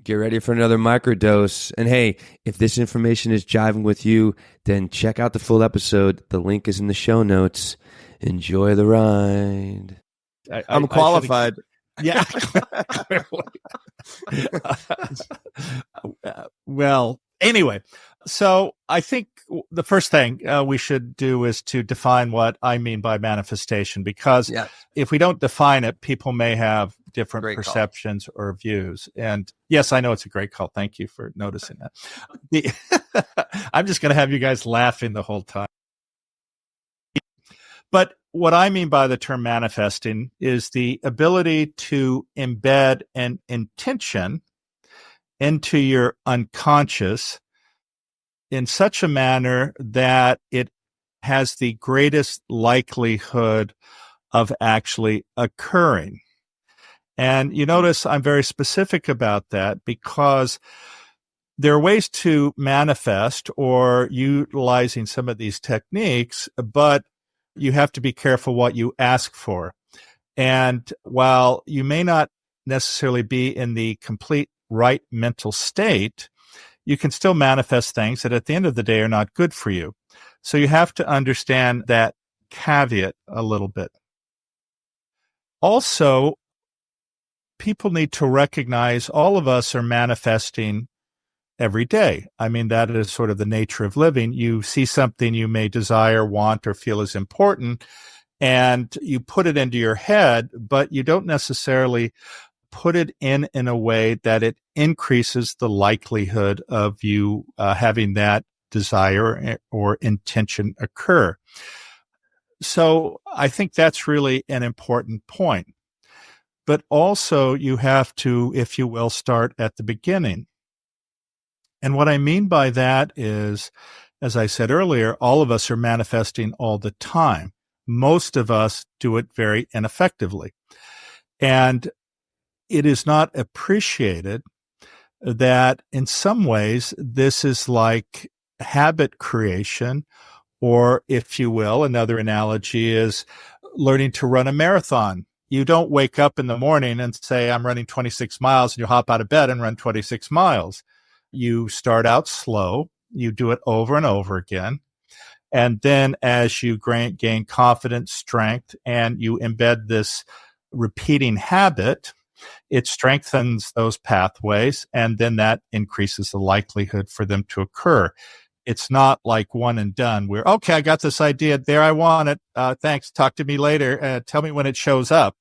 Get ready for another microdose. And hey, if this information is jiving with you, then check out the full episode. The link is in the show notes. Enjoy the ride. I'm qualified. Yeah. Well, anyway, so I think the first thing we should do is to define what I mean by manifestation, because if we don't define it, people may have different perceptions or views. And yes, I know it's a great call. Thank you for noticing that. I'm just going to have you guys laughing the whole time. But what I mean by the term manifesting is the ability to embed an intention into your unconscious in such a manner that it has the greatest likelihood of actually occurring. And you notice I'm very specific about that because there are ways to manifest or utilizing some of these techniques, but you have to be careful what you ask for. And while you may not necessarily be in the complete right mental state, you can still manifest things that at the end of the day are not good for you. So you have to understand that caveat a little bit. Also, people need to recognize all of us are manifesting every day. I mean, that is sort of the nature of living. You see something you may desire, want, or feel is important, and you put it into your head, but you don't necessarily put it in a way that it increases the likelihood of you having that desire or intention occur. So I think that's really an important point. But also you have to, if you will, start at the beginning. And what I mean by that is, as I said earlier, all of us are manifesting all the time. Most of us do it very ineffectively. And it is not appreciated that in some ways this is like habit creation, or if you will, another analogy is learning to run a marathon. You don't wake up in the morning and say, I'm running 26 miles, and you hop out of bed and run 26 miles. You start out slow. You do it over and over again. And then as you gain confidence, strength, and you embed this repeating habit, it strengthens those pathways, and then that increases the likelihood for them to occur. It's not like one and done where, okay, I got this idea. There, I want it. Thanks. Talk to me later. Tell me when it shows up.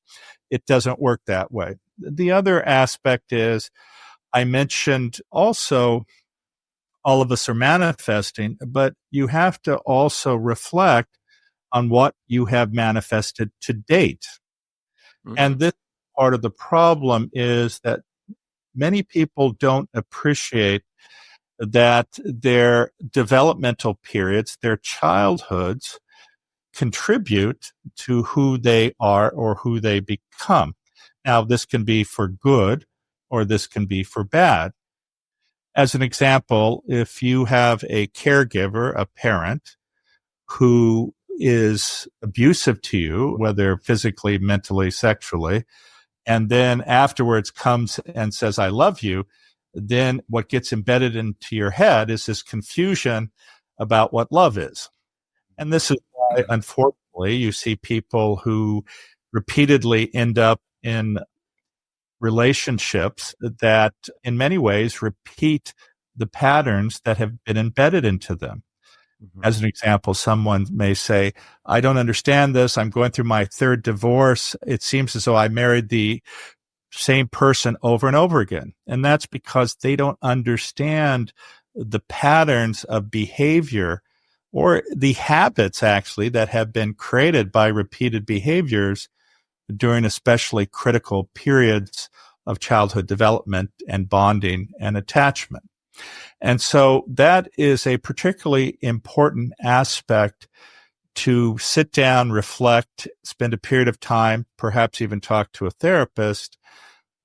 It doesn't work that way. The other aspect is, I mentioned also all of us are manifesting, but you have to also reflect on what you have manifested to date. Mm-hmm. And this part of the problem is that many people don't appreciate that their developmental periods, their childhoods, contribute to who they are or who they become. Now, this can be for good or this can be for bad. As an example, if you have a caregiver, a parent, who is abusive to you, whether physically, mentally, sexually, and then afterwards comes and says, I love you, then what gets embedded into your head is this confusion about what love is. And this is why, unfortunately, you see people who repeatedly end up in relationships that in many ways repeat the patterns that have been embedded into them. Mm-hmm. As an example, someone may say, I don't understand this. I'm going through my third divorce. It seems as though I married the same person over and over again. And that's because they don't understand the patterns of behavior or the habits actually that have been created by repeated behaviors during especially critical periods of childhood development and bonding and attachment. And so that is a particularly important aspect to sit down, reflect, spend a period of time, perhaps even talk to a therapist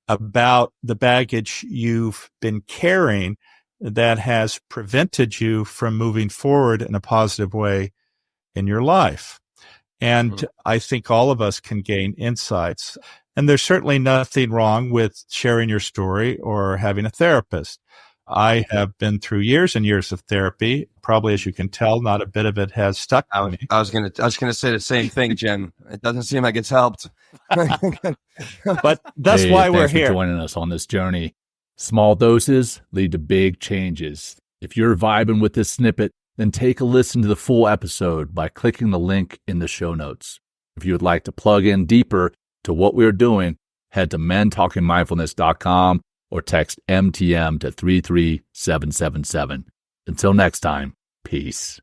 about the baggage you've been carrying that has prevented you from moving forward in a positive way in your life. And I think all of us can gain insights. And there's certainly nothing wrong with sharing your story or having a therapist. I have been through years and years of therapy. Probably, as you can tell, not a bit of it has stuck to me. I was gonna say the same thing, Jen. It doesn't seem like it's helped. But that's why we're here. Thanks for joining us on this journey. Small doses lead to big changes. If you're vibing with this snippet, then take a listen to the full episode by clicking the link in the show notes. If you would like to plug in deeper to what we're doing, head to mentalkingmindfulness.com or text MTM to 33777. Until next time, peace.